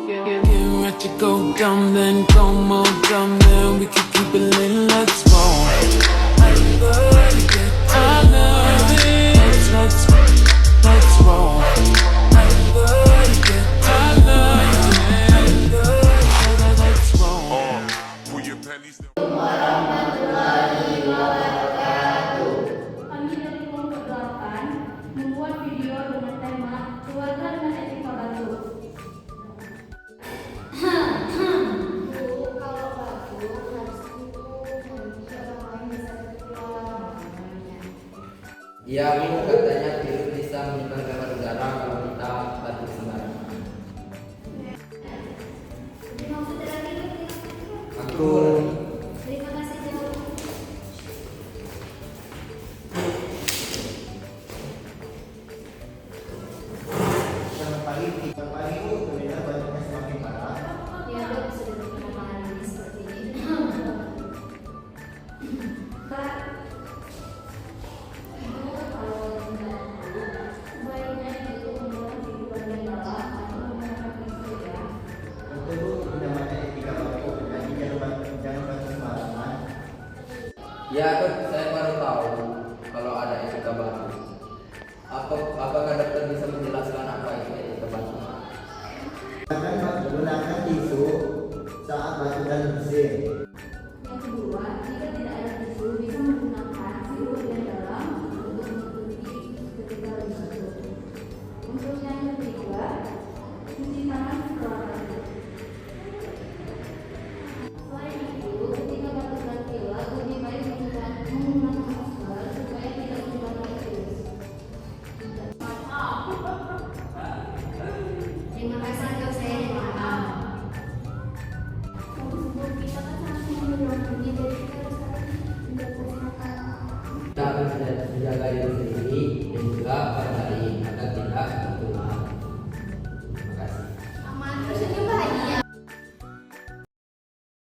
Getting ready to go dumb, then go more dumb, then we can keep it lit, let's roll. I love it, let's roll. I love it, let's roll. Pull your panties down. Kami dari kelompok 8 membuat video dengan tema keluarga dengan etika baru. Kalau bagus harus itu nanti orang lain bisa keluar. Ya, Bu, katanya virus bisa menyebar lewat udara kalau kita batuk sembarangan. Dimaksud dari itu Aku terima kasih jauh. Selamat pagi Bu, terlihat banyaknya semakin parah. Ya dok, sudah memahami ini seperti ini. Kak, ibu kalau tinggal dulu, sebaiknya itu membuat hidupan yang dalam atau menggunakan itu ya. Betul Bu, itu namanya etika baku. Jadi jangan batuk sembarangan. ya, Dok, saya baru tahu kalau ada etika batuk. Apakah dokter bisa menjelaskan apa itu etika batuk? Gunakan tisu saat batuk dan bersin. Yang kedua, jika tidak ada tisu, bisa menggunakan sirup yang dalam untuk menutupi ketika berbatuk. Untuk yang ketiga, cuci tangan setelah batuk. Selain itu, ketika batuk dan pilek, lebih baik menggunakan masker supaya tidak menyebarkan virus. Terima kasih dok, saya paham. Untuk kita kan harus mengurangi, jadi kita harus menjaga kesehatan. Kita harus menjaga diri sendiri dan juga orang lain.